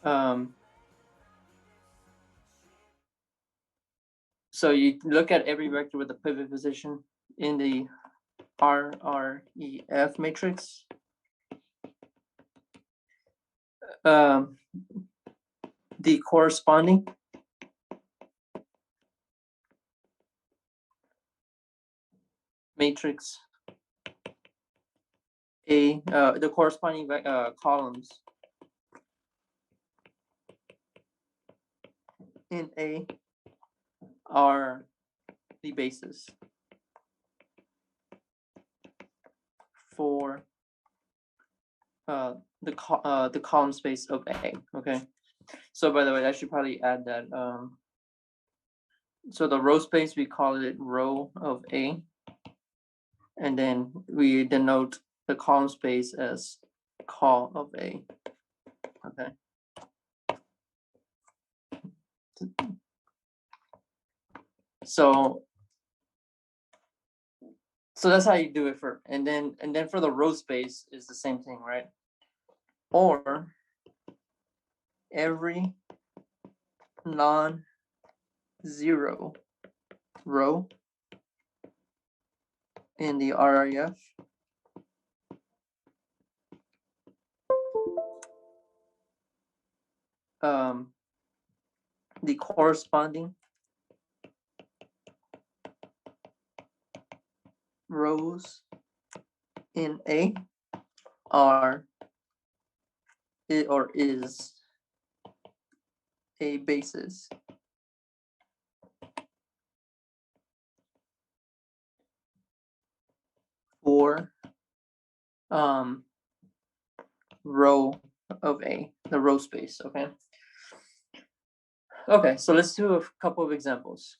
So you look at every vector with a pivot position in the RREF matrix. The corresponding matrix A, the corresponding columns in A are the basis for the column space of A. Okay. So by the way, I should probably add that. So the row space, we call it row of A, and then we denote the column space as col of A. Okay. So that's how you do it for, and then for the row space is the same thing, right? Or every non-zero row in the RREF the corresponding rows in A are or is a basis for row of A, the row space. Okay. Okay, so let's do a couple of examples.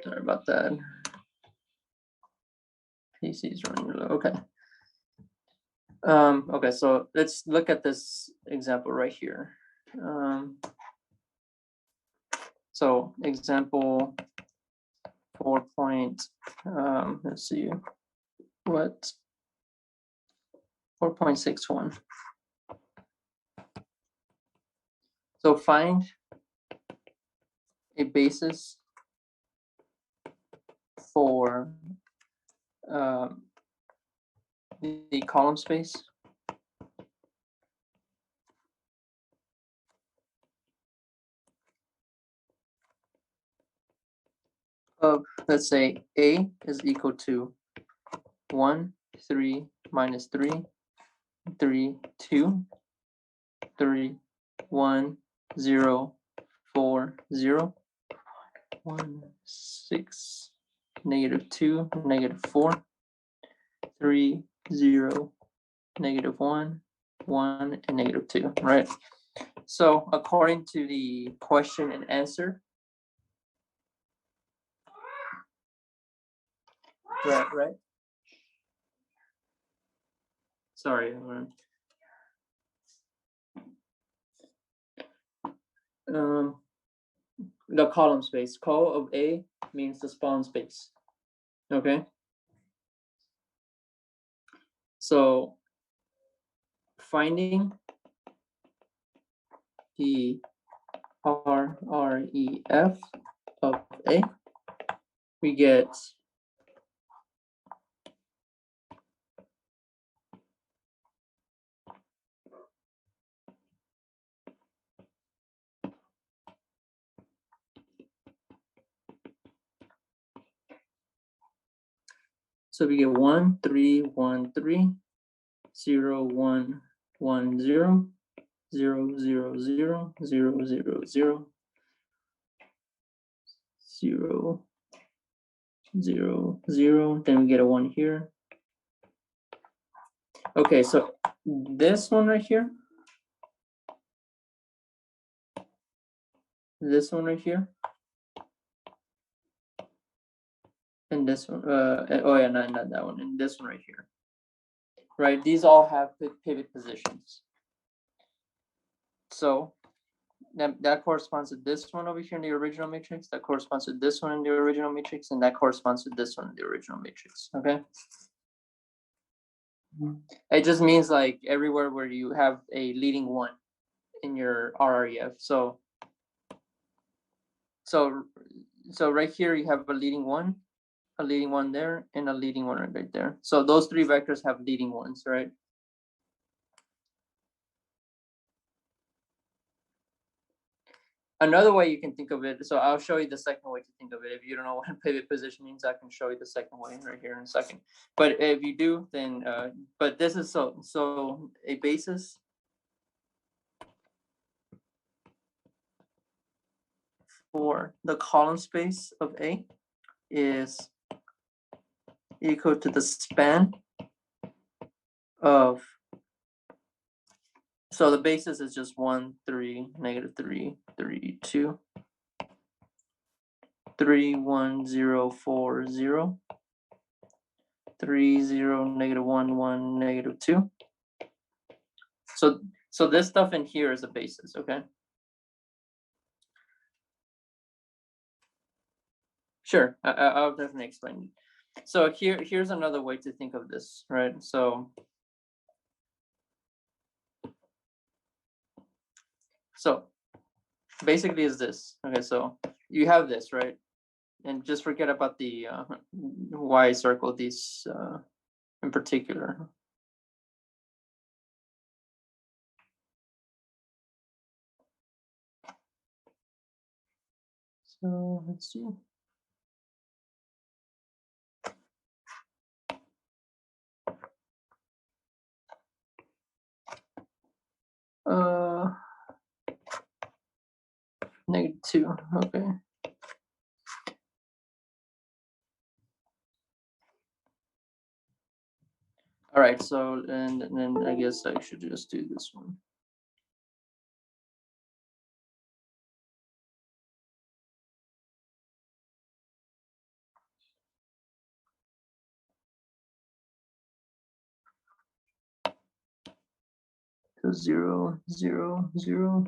Sorry about that. PC's running low. Okay. Okay, so let's look at this example right here. So example 4 point, let's see, what? 4.61. So find a basis for the column space of, let's say, A is equal to 1, 3, minus 3, 3, 2, 3, 1, 0, 4, 0, 1, 6, negative 2, negative 4, 3, 0, negative 1, 1, and negative 2, right? So according to the question and answer, right? Sorry. The column space, col of A means the spawn space. Okay. So finding the RREF of A, we get so we get 1, 3, 1, 3, 0, 1, 1, 0, 0, 0, 0, 0, 0, 0, 0, 0, 0, then we get a 1 here. Okay, so this one right here, this one right here, and this one, oh yeah, not that one, and this one right here, right? These all have pivot positions. So that corresponds to this one over here in the original matrix, that corresponds to this one in the original matrix, and that corresponds to this one in the original matrix, okay? It just means like everywhere where you have a leading one in your RREF. So so right here you have a leading one there, and a leading one right there. So those three vectors have leading ones, right? Another way you can think of it, so I'll show you the second way to think of it. If you don't know what pivot position means, I can show you the second way right here in a second. But if you do, then but this is so a basis for the column space of A is equal to the span of, so the basis is just 1, 3, -3, 3, 2, 3, 1, 0, 4, 0, 3, 0, -1, 1, -2. So this stuff in here is a basis, okay? Sure, I'll definitely explain. So here's another way to think of this, right? So basically is this, okay? So you have this, right? And just forget about the why I circled these in particular. So let's see. -2, okay. All right, so and then I guess I should just do this one. So 0, 0, 0.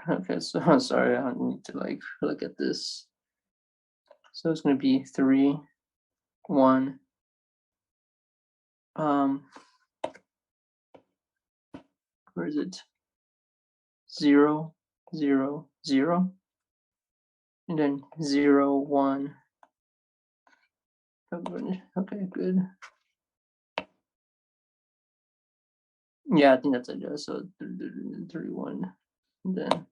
Okay, so I'm sorry, I need to like look at this. So it's gonna be 3, 1. Where is it? 0, 0, 0, and then 0, 1. Okay, good. Yeah, I think that's it. Yeah, so 3, 1. And then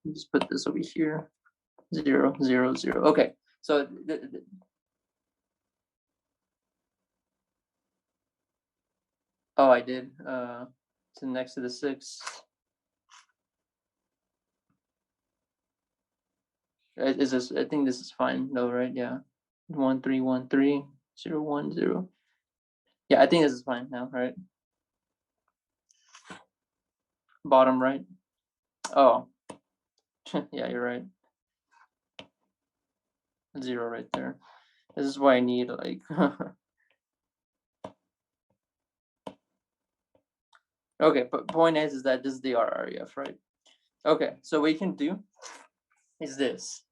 just put this over here. 0, 0, 0. Okay, so oh, I did. To next to the 6. Is this? I think this is fine. No, right? Yeah. 1, 3, 1, 3, 0, 1, 0. Yeah, I think this is fine now, right? Bottom right. Oh, yeah, you're right. 0 right there. This is why I need like. Okay, but point is that this is the RREF, right? Okay, so what we can do is this.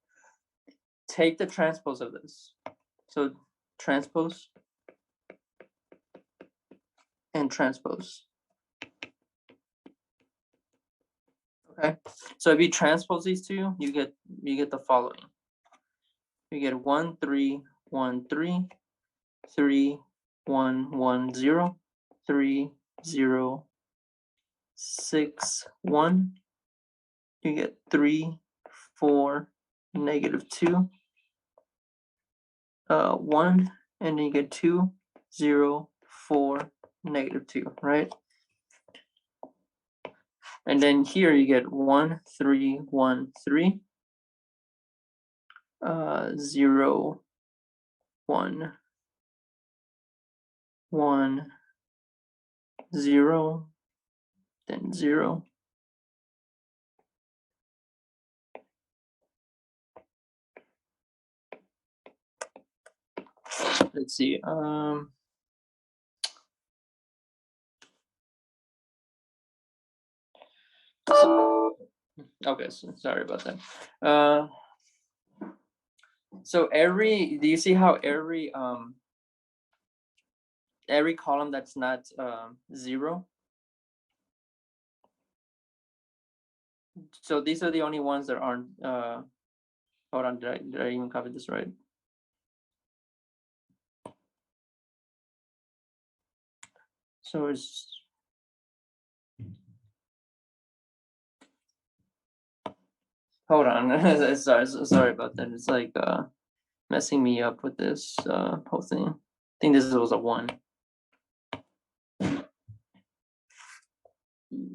Take the transpose of this. So transpose and transpose. Okay, so if you transpose these two, you get the following. You get 1, 3, 1, 3, 3, 1, 1, 0, 3, 0, 6, 1. You get 3, 4, -2, 1, and then you get 2, 0, 4, -2, right? And then here you get 1, 3, 1, 3, 0, 1, 1, 0, then 0. Let's see. Okay, so sorry about that. So do you see how every every column that's not 0. So these are the only ones that aren't. Hold on, did I even copy this right? So it's hold on. sorry about that. It's like messing me up with this whole thing. I think this was a 1.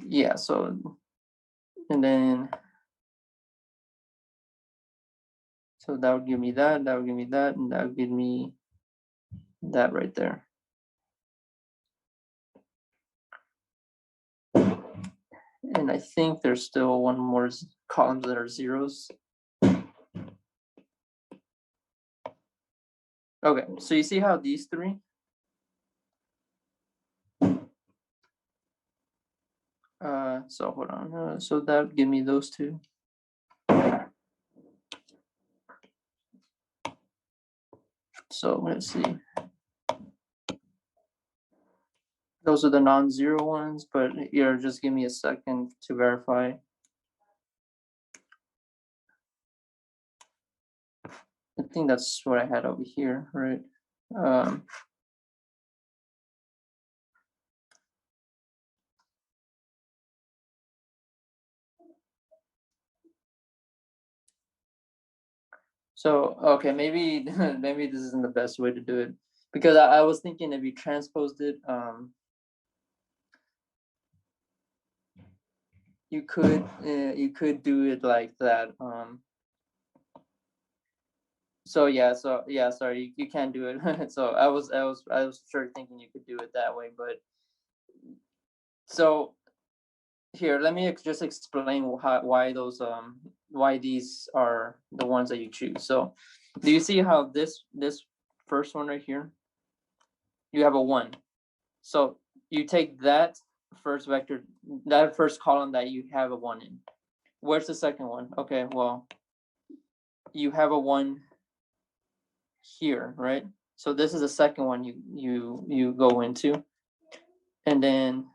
Yeah, so and then so that would give me that would give me that, and that would give me that right there. And I think there's still one more columns that are zeros. Okay, so you see how these three so hold on, so that would give me those two. So let's see. Those are the non-zero ones, but here, just give me a second to verify. I think that's what I had over here, right? So okay, maybe maybe this isn't the best way to do it, because I was thinking if you transposed it, you could do it like that. So yeah, sorry, you can't do it. So I was sure thinking you could do it that way, but so here, let me just explain why those why these are the ones that you choose. So do you see how this first one right here, you have a 1. So you take that first vector, that first column that you have a 1 in. Where's the second one? Okay, well, you have a 1 here, right? So this is the second one you go into, and then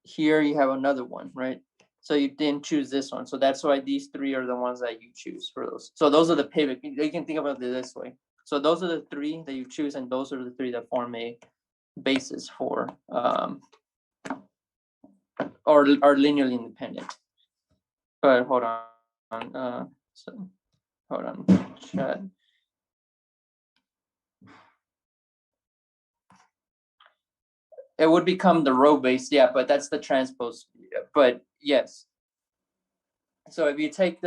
here you have another one, right? So you didn't choose this one, so that's why these three are the ones that you choose for those. So those are the pivot. You can think about it this way. So those are the three that you choose, and those are the three that form a basis for or are linearly independent. But hold on, so hold on, chat. It would become the row base, yeah, but that's the transpose. But yes. So if you take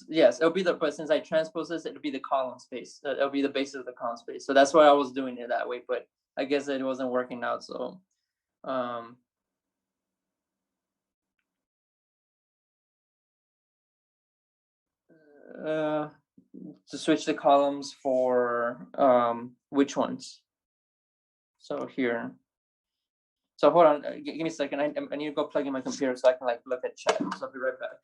yes, it'll be but since I transpose this, it'll be the column space. It'll be the basis of the column space. So that's why I was doing it that way, but I guess it wasn't working out. So uh to switch the columns for which ones? So here. So hold on, give me a second. I need to go plug in my computer so I can like look at chat. So I'll be right back.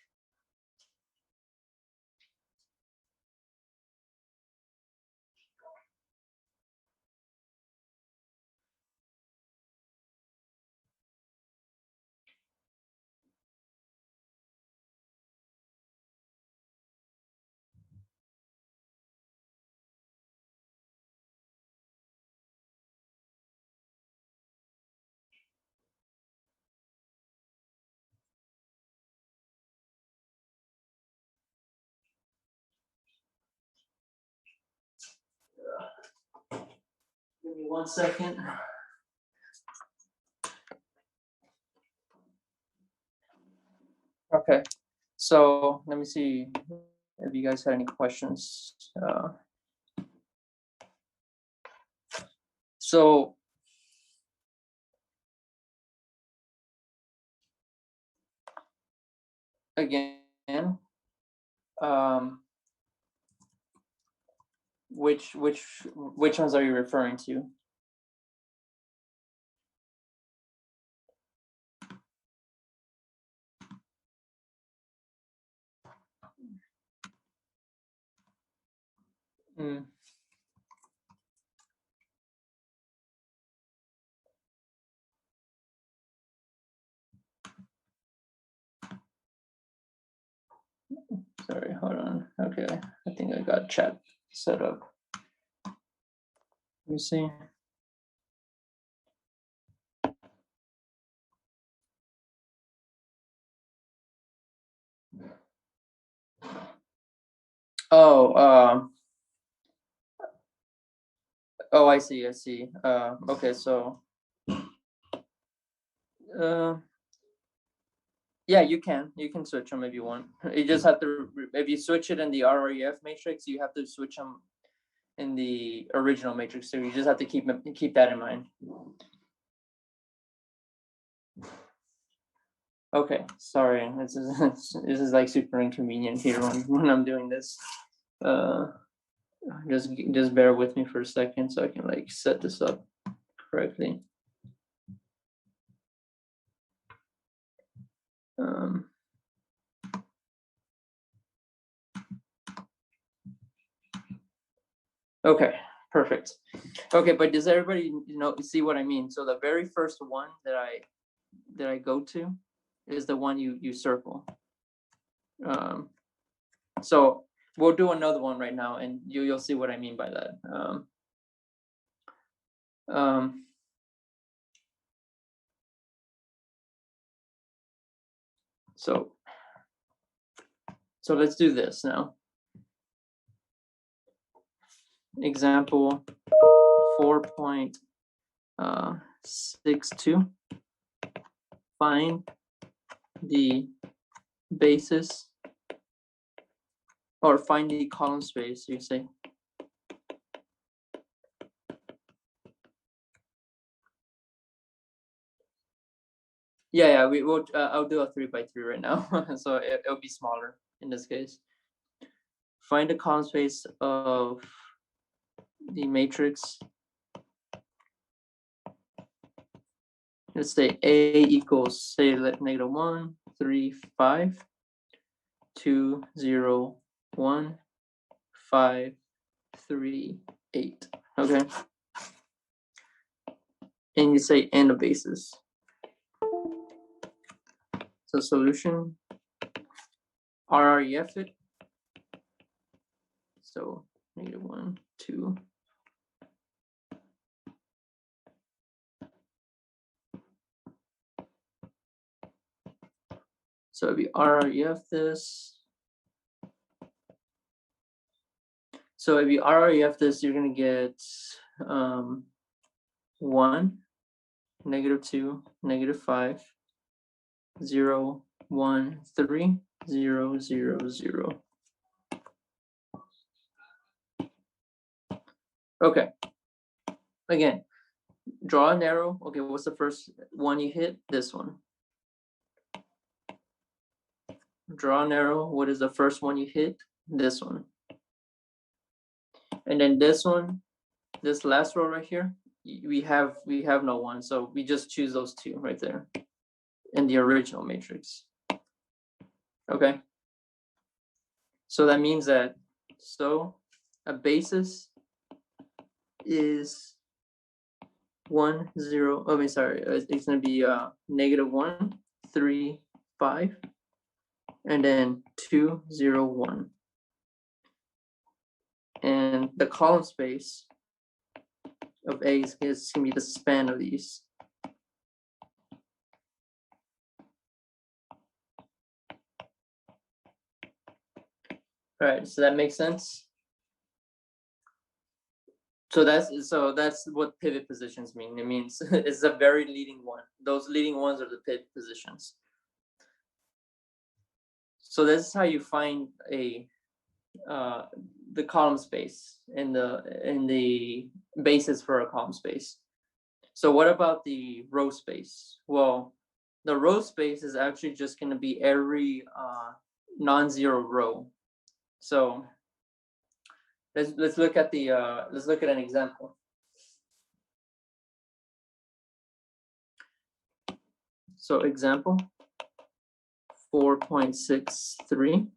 Give me 1 second. Okay, so let me see if you guys had any questions. So again, which ones are you referring to? Mm. Sorry, hold on. Okay, I think I got chat set up. Let me see. Oh, oh, I see. Okay, so yeah, you can switch them if you want. You just have to, if you switch it in the RREF matrix, you have to switch them in the original matrix. So you just have to keep that in mind. Okay, sorry, this is like super inconvenient here when I'm doing this. Just bear with me for a second so I can like set this up correctly. Okay, perfect. Okay, but does everybody see what I mean? So the very first one that I go to is the one you circle. So we'll do another one right now, and you'll see what I mean by that. So let's do this now. Example 4.62. Find the basis, or find the column space, you say. Yeah, we will. I'll do a 3x3 right now, so it'll be smaller in this case. Find the column space of the matrix. Let's say A equals, say, -1, 3, 5, 2, 0, 1, 5, 3, 8. Okay. And you say and a basis. So solution, RREF it. So -1, 2. So if you RREF this, you're gonna get 1, -2, -5, 0, 1, 3, 0, 0, 0. Okay. Again, draw an arrow. Okay, what's the first one you hit? This one. Draw an arrow. What is the first one you hit? This one. And then this one, this last row right here, we have no one, so we just choose those two right there in the original matrix. Okay. So that means that a basis is 1, 0. Oh, I mean, sorry, it's gonna be -1, 3, 5, and then 2, 0, 1. And the column space of A is gonna be the span of these. All right, so that makes sense. So that's what pivot positions mean. It means it's a very leading one. Those leading ones are the pivot positions. So this is how you find the column space in the basis for a column space. So what about the row space? Well, the row space is actually just going to be every non-zero row. So let's look at an example. So example 4.63.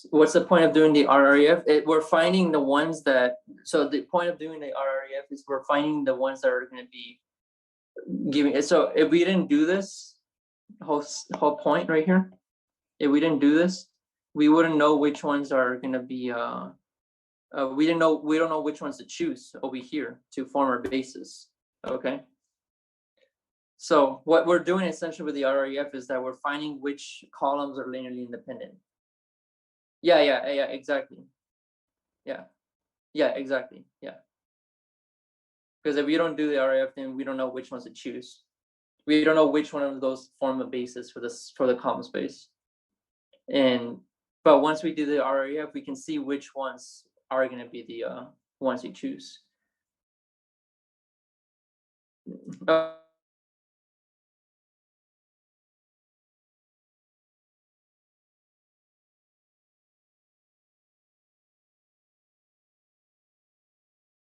What's the point of doing the RREF? We're finding the ones that, so the point of doing the RREF is we're finding the ones that are going to be giving it. So if we didn't do this whole point right here, if we didn't do this, we wouldn't know which ones are gonna be. We don't know which ones to choose over here to form our basis. Okay. So what we're doing essentially with the RREF is that we're finding which columns are linearly independent. Yeah, exactly. Yeah, exactly. Yeah. Because if we don't do the RREF, then we don't know which ones to choose. We don't know which one of those form a basis for the column space. But once we do the RREF, we can see which ones are going to be the ones you choose.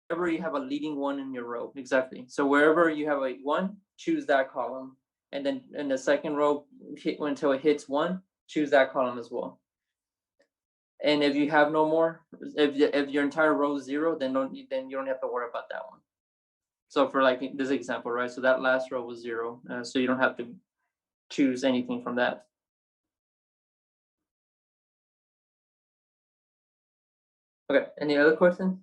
Wherever you have a leading one in your row, exactly. So wherever you have a one, choose that column, and then in the second row, until it hits one, choose that column as well. And if you have no more, if your entire row is 0, then you don't have to worry about that one. So for like this example, right? So that last row was 0, so you don't have to choose anything from that. Okay. Any other questions?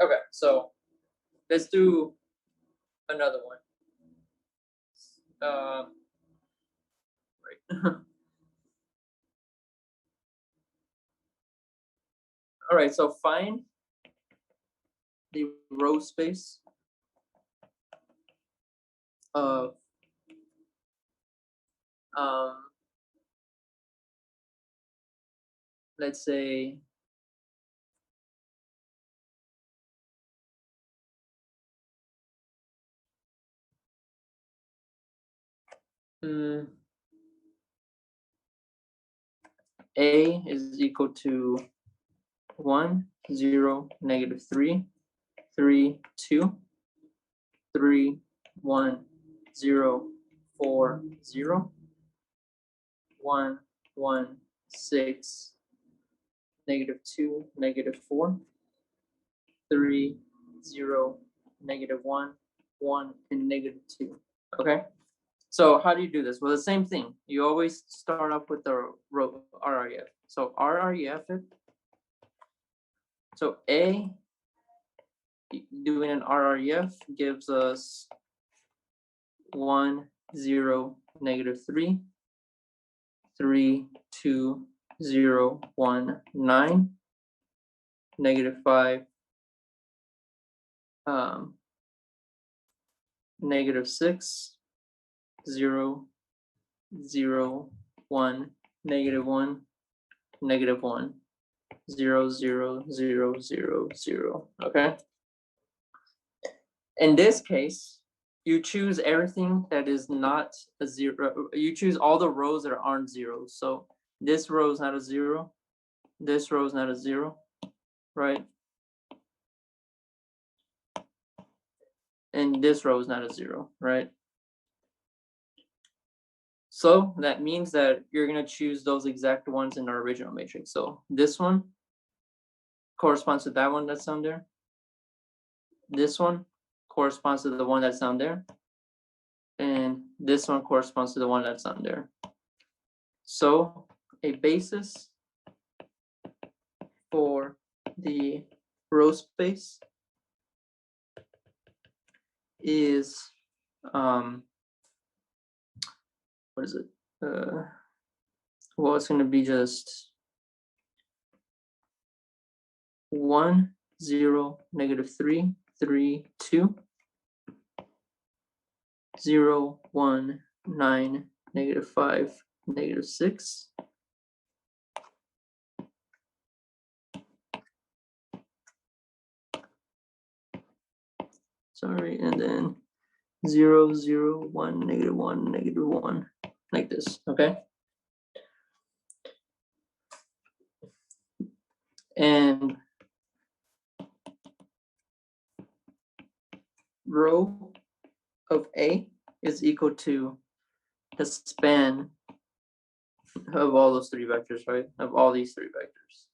Okay. So let's do another one. Right. All right. So find the row space of let's say A is equal to 1, 0, -3, 3, 2, 3, 1, 0, 4, 0, 1, 1, 6, -2, -4, 3, 0, -1, 1, and -2. Okay. So how do you do this? Well, the same thing. You always start up with the row RREF. So RREF it. So A doing an RREF gives us 1, 0, -3, 3, 2, 0, 1, 9, -5, -6, 0, 0, 1, -1, -1, 0, 0, 0, 0, 0. Okay. In this case, you choose everything that is not a 0. You choose all the rows that aren't zeros. So this row is not a 0. This row is not a 0, right? And this row is not a 0, right? So that means that you're going to choose those exact ones in our original matrix. So this one corresponds to that one that's down there. This one corresponds to the one that's down there. And this one corresponds to the one that's down there. So a basis for the row space is what is it? Well, it's going to be just 1, 0, -3, 3, 2, 0, 1, 9, -5, -6. Sorry, and then 0, 0, 1, -1, -1, like this, okay? And row of A is equal to the span of all those 3 vectors, right? Of all these 3 vectors.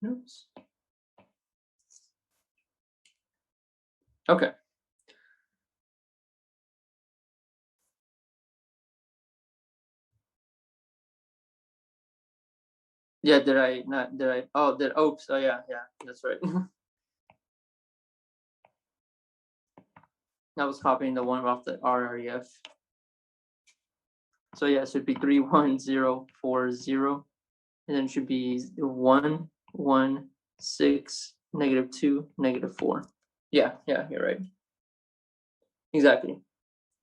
Oops. Okay. Yeah, did I not, did I, oh, oops, oh yeah, that's right. I was copying the one off the RREF. So yeah, it should be 31040, and then it should be 116, -2, -4. Yeah, you're right. Exactly.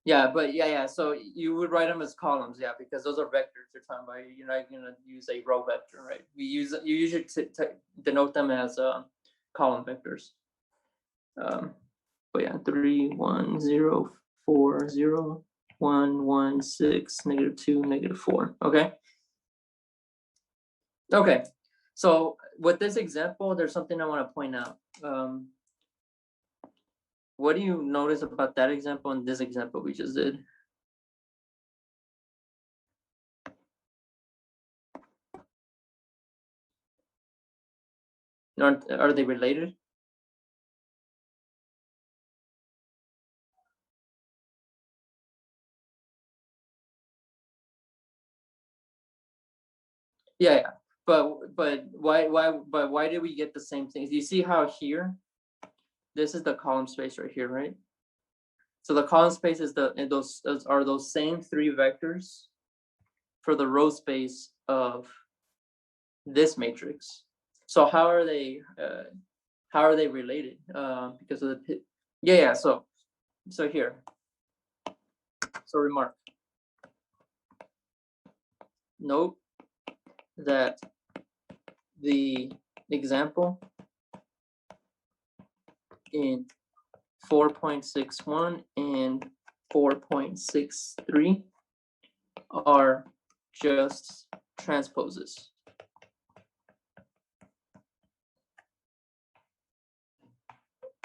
Yeah, but yeah. So you would write them as columns, yeah, because those are vectors you're talking about. You're not gonna use a row vector, right? You usually denote them as column vectors. But yeah, 31040, 116, -2, -4. Okay. So with this example, there's something I want to point out. What do you notice about that example and this example we just did? Are they related? Yeah. But why did we get the same things? You see how here, this is the column space right here, right? So the column space is those same three vectors for the row space of this matrix. So how are they related? Because of the yeah. So here. So remark. Note that the example in 4.61 and 4.63 are just transposes,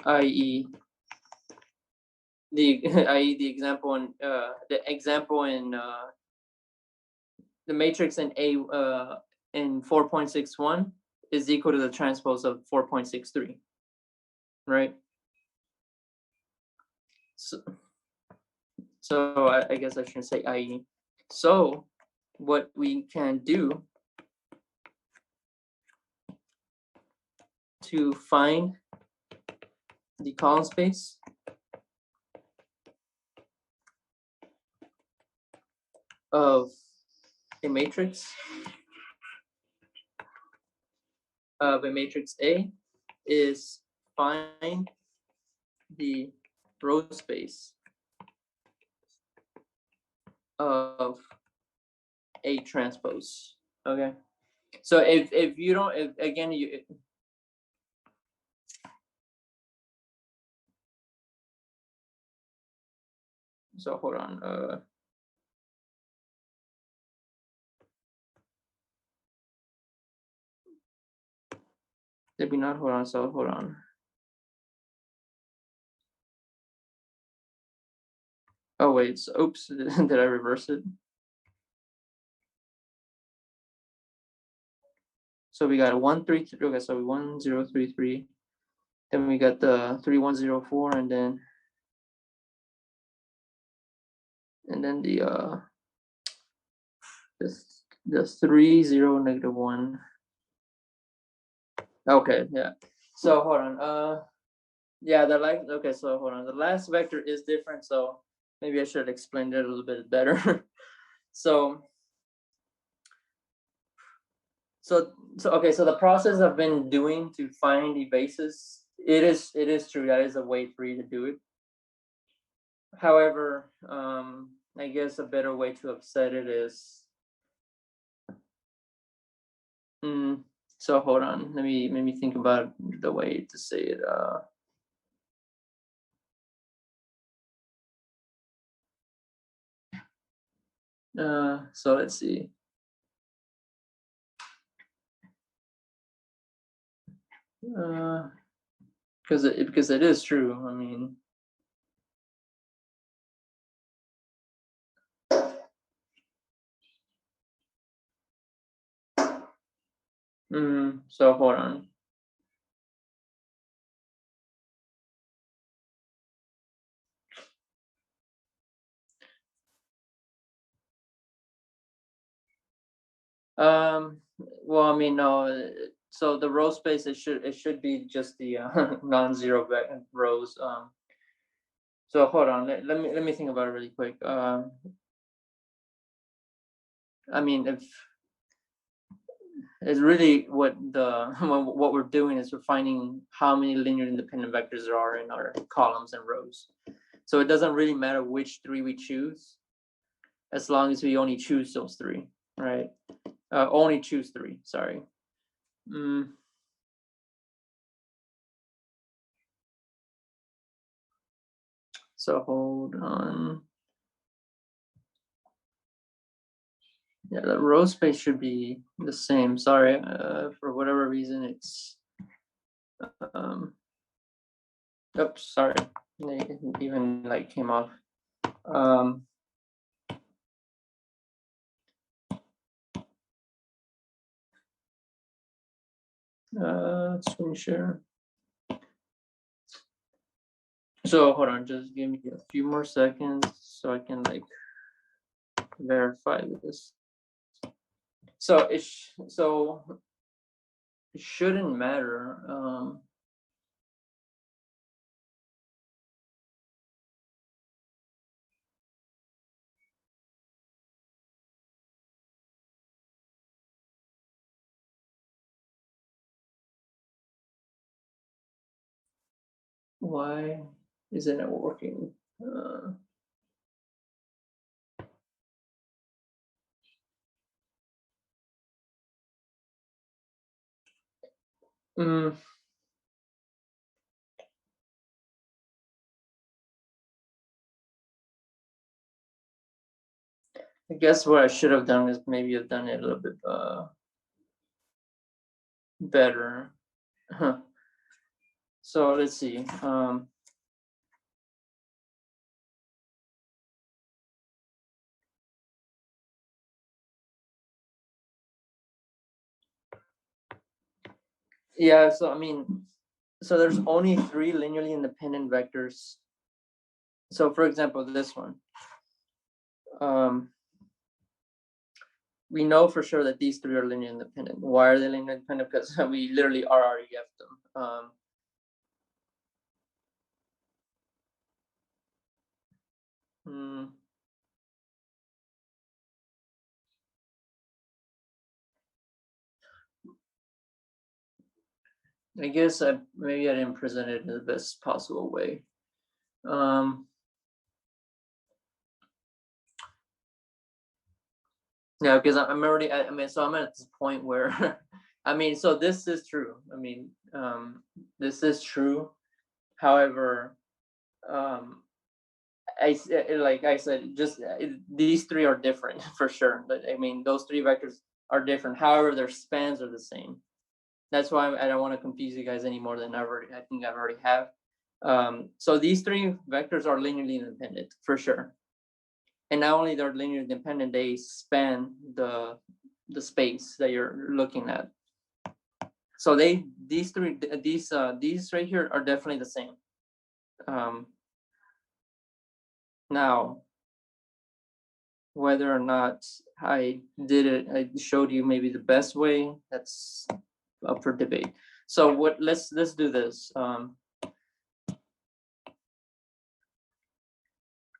i.e. the example in the matrix in in 4.61 is equal to the transpose of 4.63, right? So I guess I shouldn't say i.e. So what we can do to find the column space of a matrix A is find the row space of a transpose. Okay. So if you don't, if again you, so hold on. Did we not? Hold on. So hold on. Oh wait. So, oops. Did I reverse it? So we got a 133. Okay. So 1033. Then we got the 3104, and then the the 30 -1. Okay. Yeah. So hold on. Yeah. Okay. So hold on. The last vector is different. So maybe I should explain it a little bit better. so okay, so the process I've been doing to find the basis, it is true, that is a way for you to do it. However, I guess a better way to have said it is, so hold on, let me think about the way to say it. So let's see. Because it is true. I mean, So hold on. Well, I mean, no. So the row space, it should be just the non-zero rows. So hold on. Let me think about it really quick. I mean, if it's really what the what we're doing is we're finding how many linear independent vectors there are in our columns and rows. So it doesn't really matter which three we choose, as long as we only choose those three, right? Only choose three. Sorry. So hold on. Yeah, the row space should be the same. Sorry, for whatever reason it's oops, sorry. It even like came off. Screen share. So hold on, just give me a few more seconds so I can like verify this. So it shouldn't matter. Why isn't it working? I guess what I should have done is maybe have done it a little bit better. So let's see. Yeah, so I mean, so there's only three linearly independent vectors. So for example, this one. We know for sure that these three are linearly independent. Why are they linearly independent? Because we literally RREF them. I guess maybe I didn't present it in the best possible way. Yeah, because I'm already. I mean, so I'm at this point where, I mean, so this is true. I mean, this is true. However, like I said, just these three are different for sure. But I mean, those three vectors are different. However, their spans are the same. That's why I don't want to confuse you guys any more than I think I've already have. So these three vectors are linearly independent for sure. And not only they're linearly independent, they span the space that you're looking at. So these right here are definitely the same. Now, whether or not I did it, I showed you maybe the best way. That's up for debate. So what? Let's do this.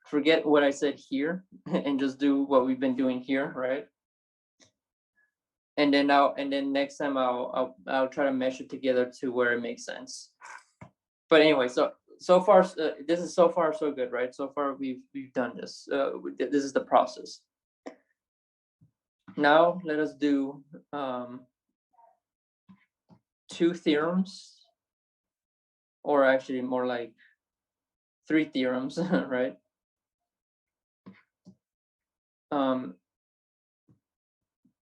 Forget what I said here and just do what we've been doing here, right? And then next time I'll try to mesh it together to where it makes sense. But anyway, so far this is so far so good, right? So far we've done this. This is the process. Now let us do two theorems, or actually more like three theorems, right?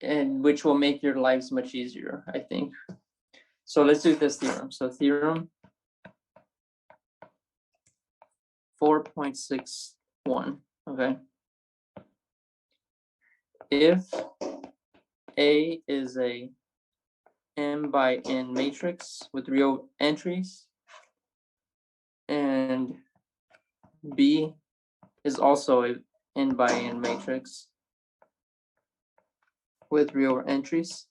And which will make your lives much easier, I think. So let's do this theorem. So theorem 4.61, okay? If A is a n by n matrix with real entries, and B is also a n by n matrix with real entries.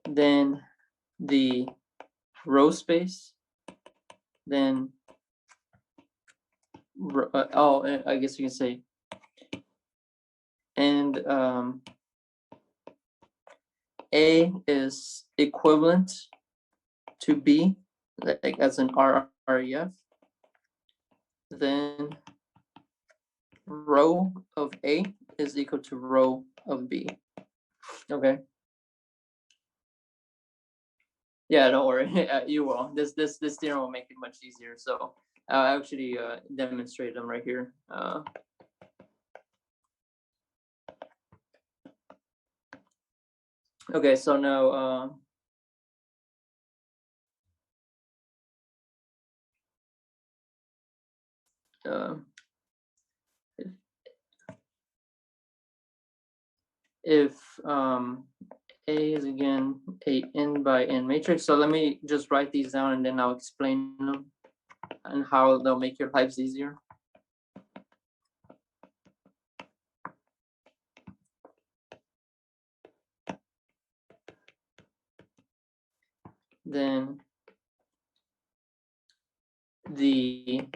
Then the row space, then I guess you can say, and A is equivalent to B, like as an RREF. Then row of A is equal to row of B. Okay. Yeah, don't worry. You will. This theorem will make it much easier. So I'll actually demonstrate them right here. Okay, so now if A is again a n by n matrix. So let me just write these down and then I'll explain them and how they'll make your lives easier. Then the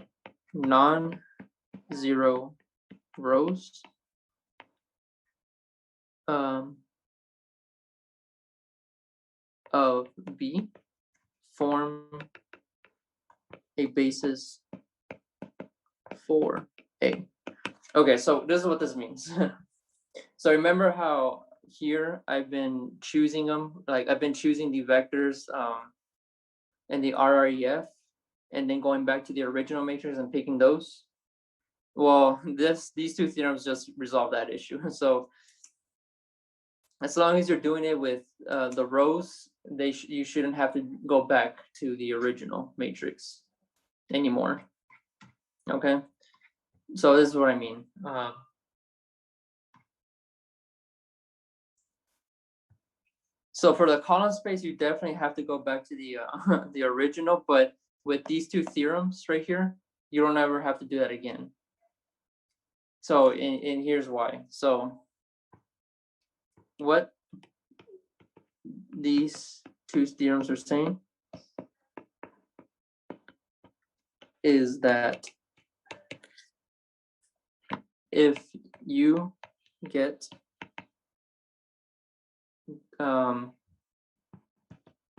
non-zero rows of B form a basis for A. Okay, so this is what this means. So remember how here I've been choosing them, like I've been choosing the vectors and the RREF, and then going back to the original matrix and picking those. Well, these two theorems just resolve that issue. So as long as you're doing it with the rows, you shouldn't have to go back to the original matrix anymore. Okay, so this is what I mean. So for the column space, you definitely have to go back to the the original, but with these two theorems right here, you don't ever have to do that again. So and here's why. So what these two theorems are saying is that if you get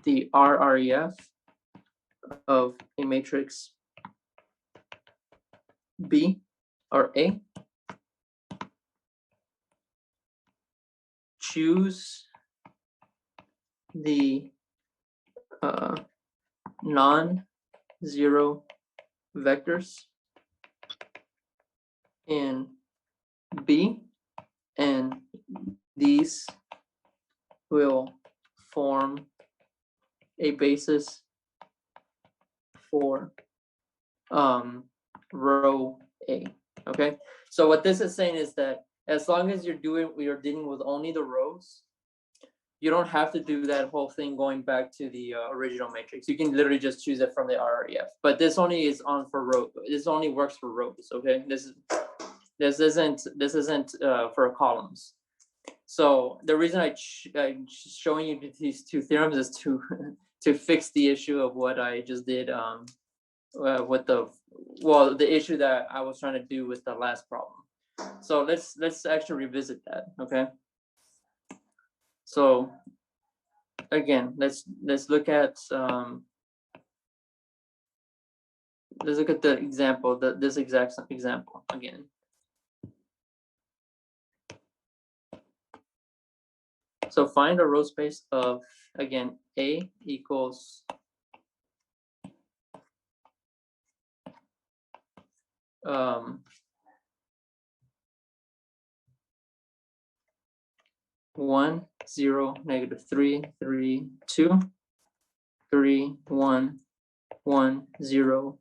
the RREF of a matrix B or A, choose the non-zero vectors in B, and these will form a basis for row A. Okay, so what this is saying is that as long as you're dealing with only the rows, you don't have to do that whole thing going back to the original matrix. You can literally just choose it from the RREF. But this only is on for row. This only works for rows. Okay, this isn't for columns. So the reason I'm showing you these two theorems is to to fix the issue of what I just did with the issue that I was trying to do with the last problem. So let's actually revisit that. Okay. So again, let's look at the example, this exact example again. So find a row space of, again, A equals 1, 0, -3, 3, 2, 3, 1, 1, 0,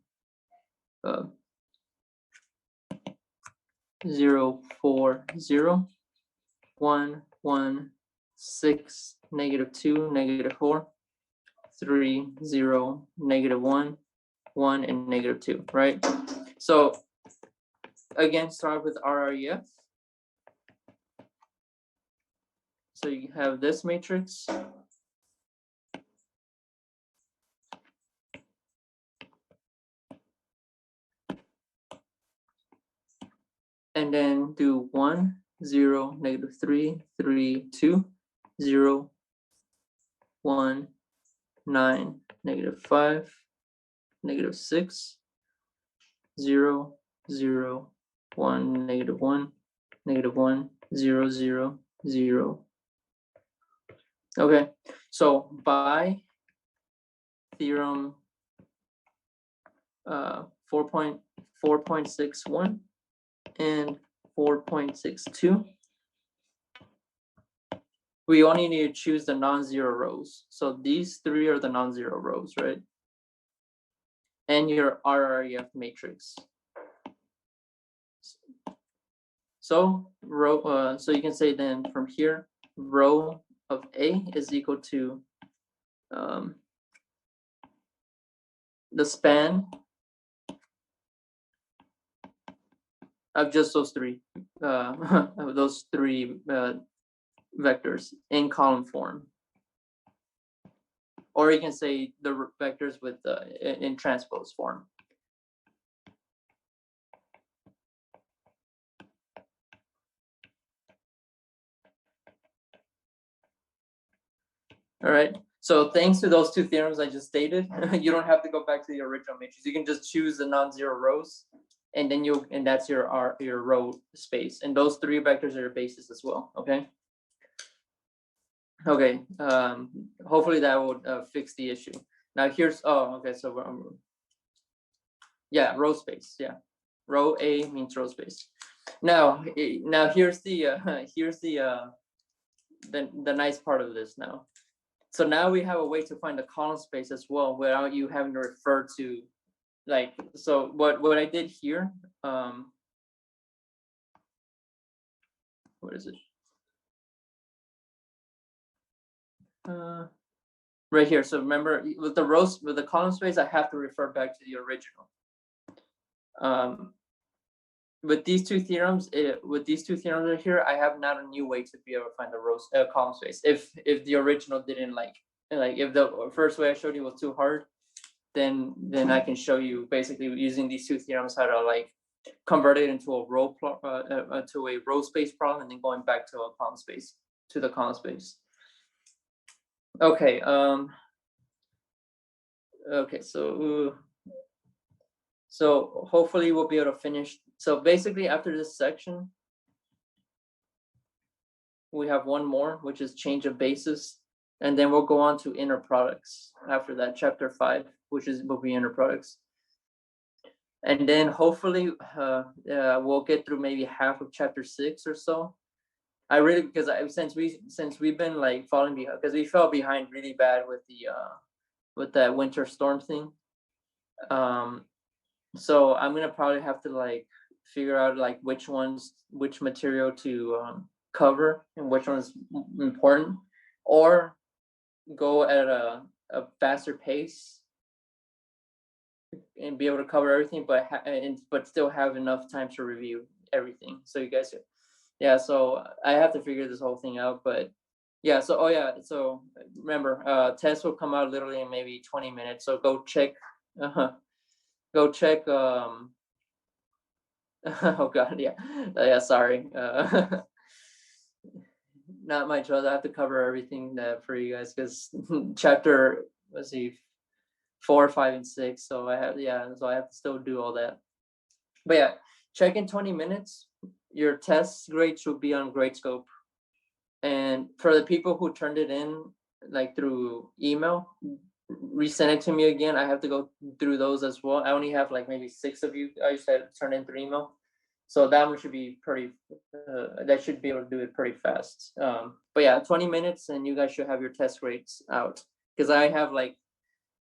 0, 4, 0, 1, 1, 6, -2, -4, 3, 0, -1, 1, and -2, right? So again, start with RREF. So you have this matrix. And then do 1, 0, -3, 3, 2, 0, 1, 9, -5, -6, 0, 0, 1, -1, -1, 0, 0, 0. Okay, so by theorem 4.61 and 4.62, we only need to choose the non-zero rows. So these three are the non-zero rows, right? And your RREF matrix. So so you can say then from here, row of A is equal to the span of just those three vectors in column form. Or you can say the vectors with in transpose form. All right. So thanks to those two theorems I just stated, you don't have to go back to the original matrix. You can just choose the non-zero rows, and then that's your row space, and those three vectors are your basis as well. Okay. Okay. Hopefully that would fix the issue. Now here's okay. So yeah, row space. Yeah, row A means row space. Now here's the the nice part of this now. So now we have a way to find the column space as well without you having to refer to, like, so what I did here, what is it? Right here. So remember, with the column space, I have to refer back to the original. With these two theorems right here, I have now a new way to be able to find the column space. If the original didn't like if the first way I showed you was too hard, then I can show you basically using these two theorems how to like convert it into a row space problem, and then going back to a column space, to the column space. Okay. Okay. So hopefully we'll be able to finish. So basically after this section, we have one more, which is change of basis. And then we'll go on to inner products after that, chapter 5, which will be inner products. And then hopefully we'll get through maybe half of chapter 6 or so. I really, because since we've been like falling behind, because we fell behind really bad with that winter storm thing. So I'm gonna probably have to like figure out like which material to cover and which one's important, or go at a faster pace and be able to cover everything, but still have enough time to review everything. So you guys, yeah. So I have to figure this whole thing out, but yeah. So so remember, tests will come out literally in maybe 20 minutes. So go check. Go check. Oh God, yeah. Sorry. Not my choice. I have to cover everything for you guys because chapter, let's see, 4, 5, and 6. So I have to still do all that. But yeah, check in 20 minutes. Your test grades should be on Gradescope. And for the people who turned it in like through email, resend it to me again. I have to go through those as well. I only have like maybe 6 of you. I said turn in through email. So that one should be pretty, that should be able to do it pretty fast. But yeah, 20 minutes and you guys should have your test grades out. Because I have like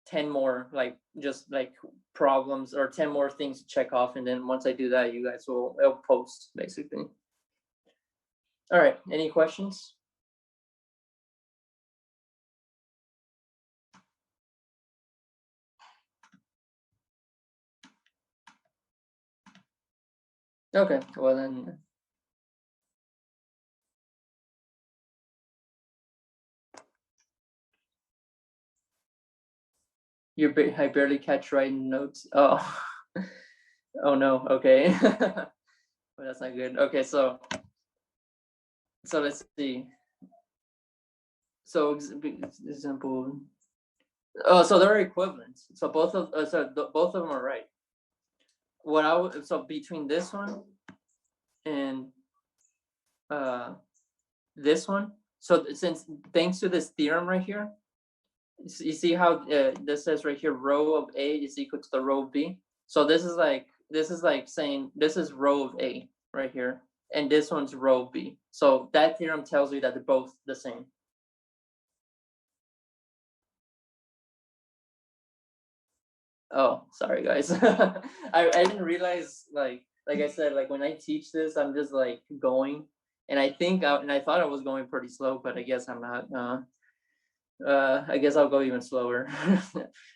10 more, like just like problems or 10 more things to check off. And then once I do that, you guys will post basically. All right, any questions? Okay, well then. I barely catch writing notes. Oh, oh no. Okay, well, that's not good. Okay, so let's see. So example. Oh, so they're equivalent. So both of them are right. What I would so between this one and uh this one. So since thanks to this theorem right here, you see how this says right here, row of A is equal to the row of B. So this is like saying this is row of A right here, and this one's row of B. So that theorem tells you that they're both the same. Oh, sorry guys. I didn't realize like I said, like when I teach this, I'm just like going, and I thought I was going pretty slow, but I guess I'm not. I guess I'll go even slower,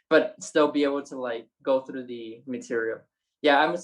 but still be able to like go through the material. Yeah,